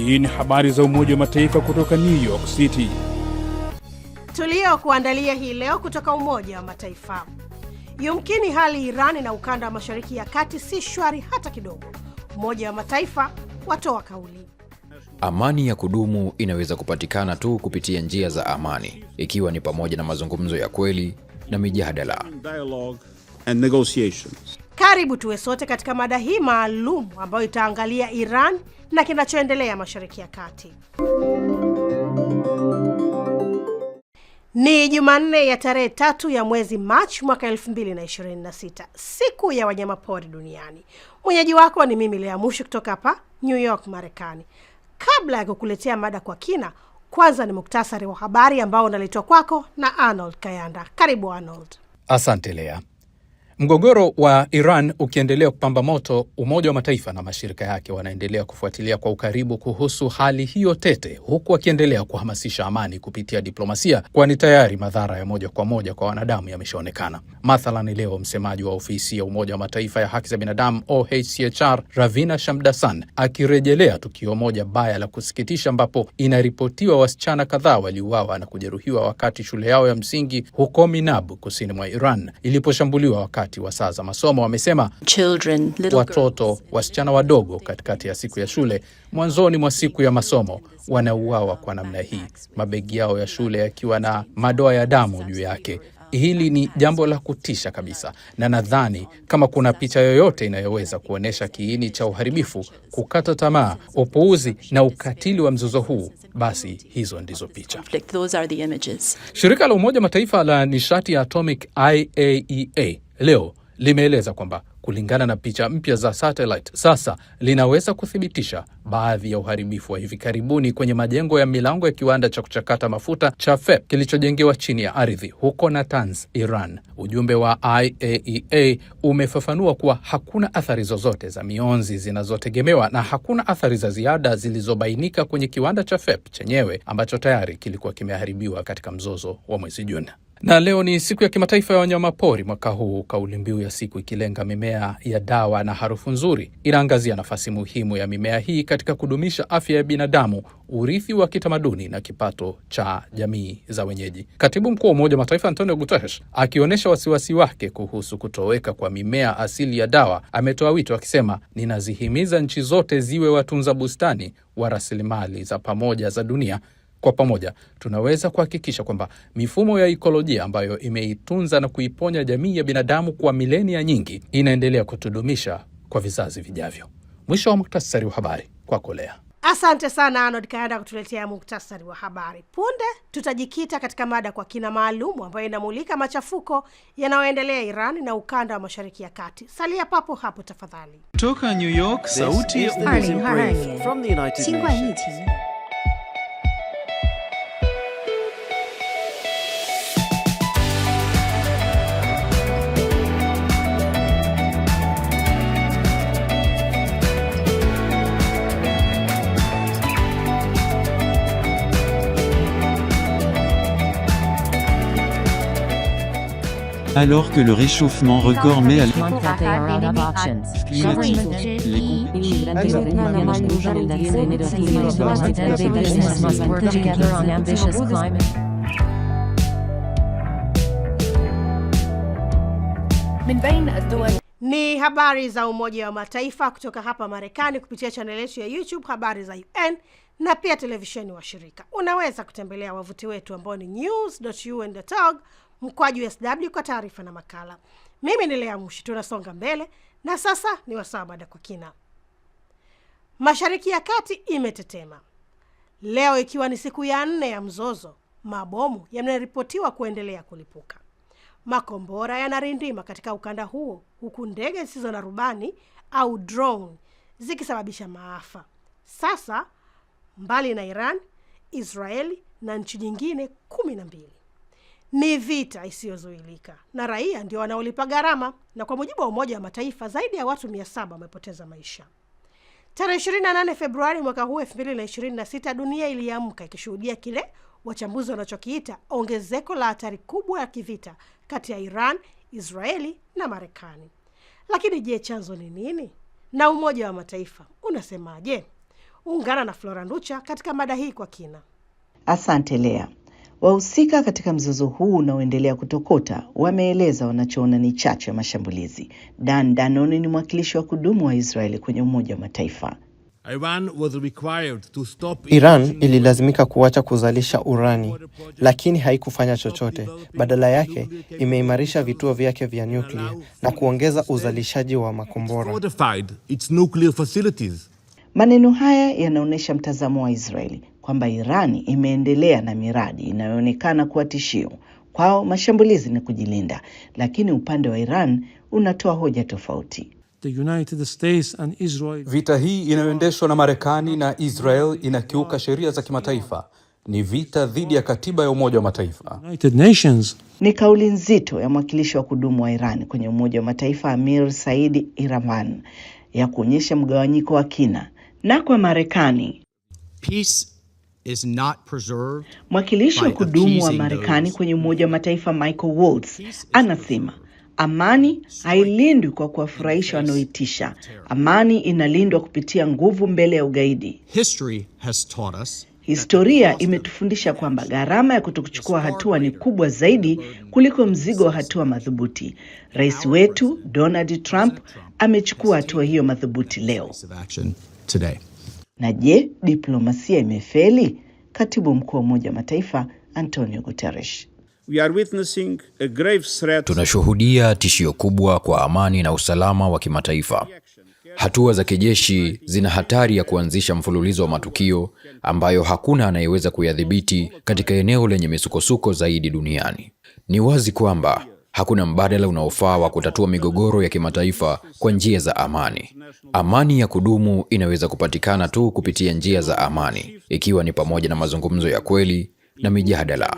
Hii ni habari za Umoja wa Mataifa kutoka New York City. Tuliokuandalia hii leo kutoka Umoja wa Mataifa. Yumkini hali Iran na ukanda wa Mashariki ya Kati si shwari hata kidogo. Umoja wa Mataifa watoa kauli. Amani ya kudumu inaweza kupatikana tu kupitia njia za amani, ikiwa ni pamoja na mazungumzo ya kweli na mijadala. Karibu tuwe sote katika mada hii maalum ambayo itaangalia Iran na kinachoendelea Mashariki ya Kati. Ni Jumanne ya tarehe 3 ya mwezi Machi mwaka 2026, siku ya wanyamapori duniani. Mwenyeji wako ni mimi Lea Mushi kutoka hapa New York, Marekani. Kabla ya kukuletea mada kwa kina, kwanza ni muktasari wa habari ambao unaletwa kwako na Arnold Kayanda. Karibu Arnold. Asante Lea. Mgogoro wa Iran ukiendelea kupamba moto, Umoja wa Mataifa na mashirika yake wanaendelea kufuatilia kwa ukaribu kuhusu hali hiyo tete, huku wakiendelea kuhamasisha amani kupitia diplomasia, kwani tayari madhara ya moja kwa moja kwa wanadamu yameshaonekana. Mathalan, leo msemaji wa ofisi ya Umoja wa Mataifa ya haki za binadamu OHCHR, Ravina Shamdasan, akirejelea tukio moja baya la kusikitisha ambapo inaripotiwa wasichana kadhaa waliuawa na kujeruhiwa wakati shule yao ya msingi huko Minab, kusini mwa Iran, iliposhambuliwa wakati wa saa za masomo. Wamesema watoto wasichana wadogo katikati ya siku ya shule, mwanzoni mwa siku ya masomo, wanauawa kwa namna hii, mabegi yao ya shule yakiwa na madoa ya damu juu yake. Hili ni jambo la kutisha kabisa, na nadhani kama kuna picha yoyote inayoweza kuonesha kiini cha uharibifu, kukata tamaa, upuuzi na ukatili wa mzozo huu, basi hizo ndizo picha. Shirika la Umoja Mataifa la nishati ya atomic IAEA leo limeeleza kwamba kulingana na picha mpya za satellite, sasa linaweza kuthibitisha baadhi ya uharibifu wa hivi karibuni kwenye majengo ya milango ya kiwanda cha kuchakata mafuta cha FEP kilichojengewa chini ya ardhi huko Natanz, Iran. Ujumbe wa IAEA umefafanua kuwa hakuna athari zozote za mionzi zinazotegemewa na hakuna athari za ziada zilizobainika kwenye kiwanda cha FEP chenyewe ambacho tayari kilikuwa kimeharibiwa katika mzozo wa mwezi Juni. Na leo ni siku ya kimataifa ya wanyamapori mwaka huu, kauli mbiu ya siku ikilenga mimea ya dawa na harufu nzuri. Inaangazia nafasi muhimu ya mimea hii katika kudumisha afya ya binadamu, urithi wa kitamaduni na kipato cha jamii za wenyeji. Katibu mkuu wa Umoja wa Mataifa Antonio Guterres, akionyesha wasiwasi wake kuhusu kutoweka kwa mimea asili ya dawa, ametoa wito akisema, ninazihimiza nchi zote ziwe watunza bustani wa rasilimali za pamoja za dunia. Kwa pamoja, tunaweza kuhakikisha kwamba mifumo ya ekolojia ambayo imeitunza na kuiponya jamii ya binadamu kwa milenia nyingi inaendelea kutudumisha kwa vizazi vijavyo. Mwisho wa muktasari wa habari kwako Lea. Asante sana Arnold Kayanda kutuletea muktasari wa habari. Punde tutajikita katika mada kwa kina maalumu ambayo inamulika machafuko yanayoendelea Iran na ukanda wa Mashariki ya Kati. Salia papo hapo tafadhali. Kutoka New York, sauti ya from the United Nations. Alors que le réchauffement record met à Ni habari za Umoja wa Mataifa kutoka hapa Marekani kupitia channel yetu ya YouTube Habari za UN na pia televisheni wa shirika. Unaweza kutembelea wavuti wetu ambao ni news.un.org/SW kwa taarifa na makala. Mimi ni Lea Mushi, tunasonga mbele na sasa ni wasaa mada kwa kina. Mashariki ya Kati imetetema. Leo ikiwa ni siku ya 4 ya mzozo, mabomu yanaripotiwa kuendelea kulipuka. Makombora yanarindima katika ukanda huo, huku ndege zisizo na rubani au drone zikisababisha maafa. Sasa mbali na Iran, Israeli na nchi nyingine 12. Ni vita isiyozuilika na raia ndio wanaolipa gharama, na kwa mujibu wa Umoja wa Mataifa zaidi ya watu 700 wamepoteza maisha. Tarehe 28 Februari mwaka huu 2026, dunia iliamka ikishuhudia kile wachambuzi wanachokiita ongezeko la hatari kubwa ya kivita kati ya Iran, Israeli na Marekani. Lakini je, chanzo ni nini? Na Umoja wa Mataifa unasemaje? Ungana na Flora Nducha katika mada hii kwa kina. Asante Lea. Wahusika katika mzozo huu unaoendelea kutokota wameeleza wanachoona ni chachu ya mashambulizi. Dan Danone ni mwakilishi wa kudumu wa Israeli kwenye Umoja wa Mataifa. Iran ililazimika kuacha kuzalisha urani, lakini haikufanya chochote. Badala yake, imeimarisha vituo vyake vya nyuklia na kuongeza uzalishaji wa makombora. Maneno haya yanaonyesha mtazamo wa Israeli kwamba Iran imeendelea na miradi inayoonekana kuwa tishio. Kwao mashambulizi ni kujilinda, lakini upande wa Iran unatoa hoja tofauti. Vita hii inayoendeshwa na Marekani na Israel inakiuka sheria za kimataifa. Ni vita dhidi ya katiba ya Umoja wa Mataifa. Ni kauli nzito ya mwakilishi wa kudumu wa Iran kwenye Umoja wa Mataifa Amir Said Iravan, ya kuonyesha mgawanyiko wa kina. Na kwa Marekani, mwakilishi wa kudumu wa Marekani kwenye Umoja wa Mataifa Michael Waltz anasema amani hailindwi kwa kuwafurahisha wanaoitisha. Amani inalindwa kupitia nguvu mbele ya ugaidi. Historia imetufundisha kwamba gharama ya kutokuchukua hatua ni kubwa zaidi kuliko mzigo wa hatua madhubuti. Rais wetu Donald Trump amechukua hatua hiyo madhubuti leo. Na je, diplomasia imefeli? Katibu mkuu wa Umoja wa Mataifa Antonio Guterres: tunashuhudia tishio kubwa kwa amani na usalama wa kimataifa. Hatua za kijeshi zina hatari ya kuanzisha mfululizo wa matukio ambayo hakuna anayeweza kuyadhibiti katika eneo lenye misukosuko zaidi duniani. Ni wazi kwamba hakuna mbadala unaofaa wa kutatua migogoro ya kimataifa kwa njia za amani. Amani ya kudumu inaweza kupatikana tu kupitia njia za amani, ikiwa ni pamoja na mazungumzo ya kweli na mijadala.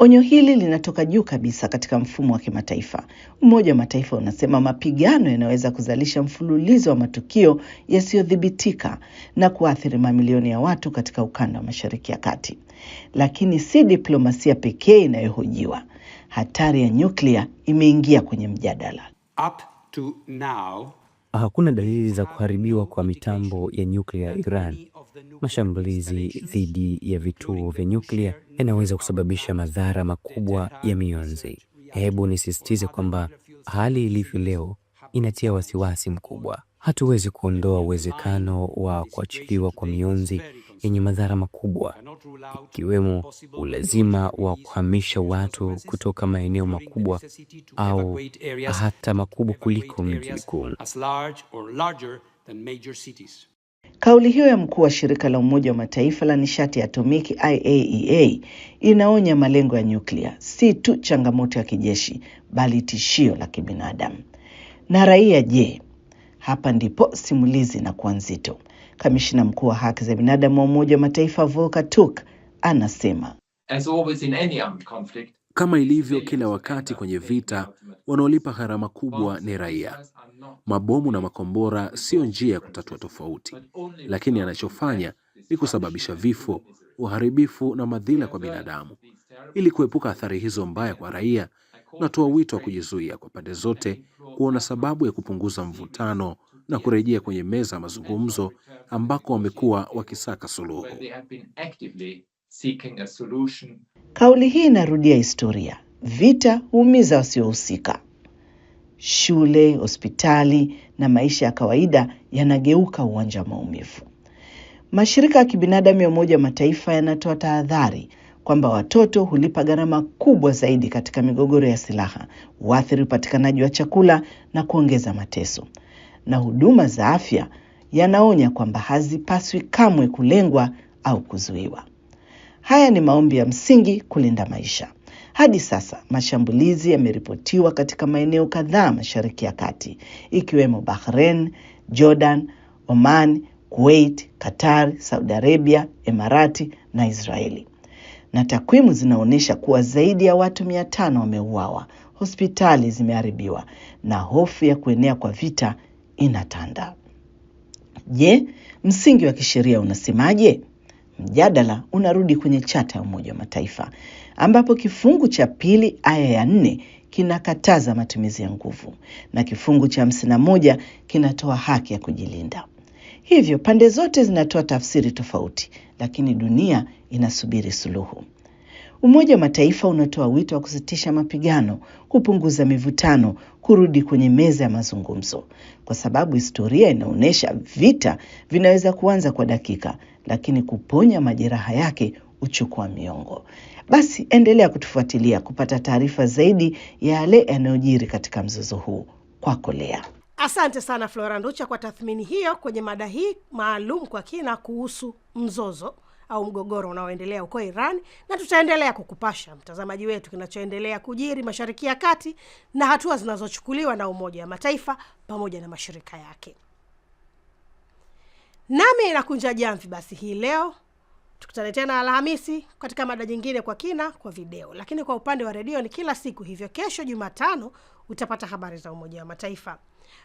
Onyo hili linatoka juu kabisa katika mfumo wa kimataifa. Umoja wa Mataifa unasema mapigano yanaweza kuzalisha mfululizo wa matukio yasiyodhibitika na kuathiri mamilioni ya watu katika ukanda wa Mashariki ya Kati. Lakini si diplomasia pekee inayohojiwa. Hatari ya nyuklia imeingia kwenye mjadala. Hakuna dalili za kuharibiwa kwa mitambo ya nyuklia ya Iran. Mashambulizi dhidi ya vituo vya nyuklia yanaweza kusababisha madhara makubwa ya mionzi. Hebu nisisitize kwamba hali ilivyo leo inatia wasiwasi mkubwa. Hatuwezi kuondoa uwezekano wa kuachiliwa kwa mionzi yenye madhara makubwa, ikiwemo ulazima wa kuhamisha watu kutoka maeneo makubwa au hata makubwa kuliko mji mkuu. Kauli hiyo ya mkuu wa shirika la Umoja wa Mataifa la nishati ya atomiki IAEA inaonya malengo ya nyuklia si tu changamoto ya kijeshi, bali tishio la kibinadamu. Na raia je? Hapa ndipo simulizi na kuwa nzito. Kamishna mkuu wa haki za binadamu wa Umoja wa Mataifa Volker Turk anasema, kama ilivyo kila wakati kwenye vita, wanaolipa gharama kubwa ni raia. Mabomu na makombora sio njia ya kutatua tofauti, lakini anachofanya ni kusababisha vifo, uharibifu na madhila kwa binadamu. Ili kuepuka athari hizo mbaya kwa raia, natoa wito wa kujizuia kwa pande zote kuona sababu ya kupunguza mvutano na kurejea kwenye meza ya mazungumzo ambako wamekuwa wakisaka suluhu. Kauli hii inarudia historia. Vita huumiza wasiohusika. Shule, hospitali na maisha ya kawaida yanageuka uwanja wa maumivu. Mashirika ya kibinadamu ya Umoja wa Mataifa yanatoa tahadhari kwamba watoto hulipa gharama kubwa zaidi katika migogoro ya silaha, huathiri upatikanaji wa chakula na kuongeza mateso. Na huduma za afya yanaonya kwamba hazipaswi kamwe kulengwa au kuzuiwa. Haya ni maombi ya msingi kulinda maisha. Hadi sasa mashambulizi yameripotiwa katika maeneo kadhaa Mashariki ya Kati, ikiwemo Bahrain, Jordan, Oman, Kuwait, Qatar, Saudi Arabia, Emirati na Israeli. Na takwimu zinaonyesha kuwa zaidi ya watu 500 wameuawa, hospitali zimeharibiwa na hofu ya kuenea kwa vita inatanda. Je, msingi wa kisheria unasemaje? Mjadala unarudi kwenye chata ya Umoja wa Mataifa, ambapo kifungu cha 2 aya ya 4 kinakataza matumizi ya nguvu na kifungu cha 51 kinatoa haki ya kujilinda. Hivyo pande zote zinatoa tafsiri tofauti, lakini dunia inasubiri suluhu. Umoja wa Mataifa unatoa wito wa kusitisha mapigano, kupunguza mivutano, kurudi kwenye meza ya mazungumzo, kwa sababu historia inaonyesha vita vinaweza kuanza kwa dakika, lakini kuponya majeraha yake uchukua miongo. Basi endelea kutufuatilia kupata taarifa zaidi ya yale yanayojiri katika mzozo huu. Kwako Lea. Asante sana Flora Nducha kwa tathmini hiyo kwenye mada hii maalum kwa kina kuhusu mzozo au mgogoro unaoendelea huko Iran, na tutaendelea kukupasha mtazamaji wetu kinachoendelea kujiri Mashariki ya Kati na hatua zinazochukuliwa na Umoja wa Mataifa pamoja na mashirika yake. Nami nakunja jamvi basi hii leo. Tukutane tena Alhamisi katika mada nyingine kwa kina kwa video. Lakini kwa upande wa redio ni kila siku, hivyo kesho Jumatano utapata habari za Umoja wa Mataifa.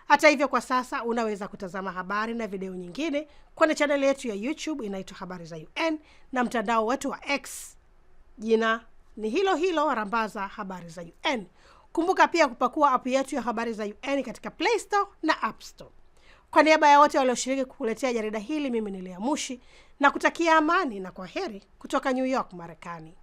Hata hivyo kwa sasa unaweza kutazama habari na video nyingine kwenye chaneli yetu ya YouTube inaitwa Habari za UN, na mtandao wetu wa X jina ni hilo hilo, rambaza Habari za UN. Kumbuka pia kupakua app yetu ya Habari za UN katika Play Store na App Store. Kwa niaba ya wote walioshiriki kukuletea jarida hili, mimi ni Lea Mushi na kutakia amani na kwaheri kutoka New York, Marekani.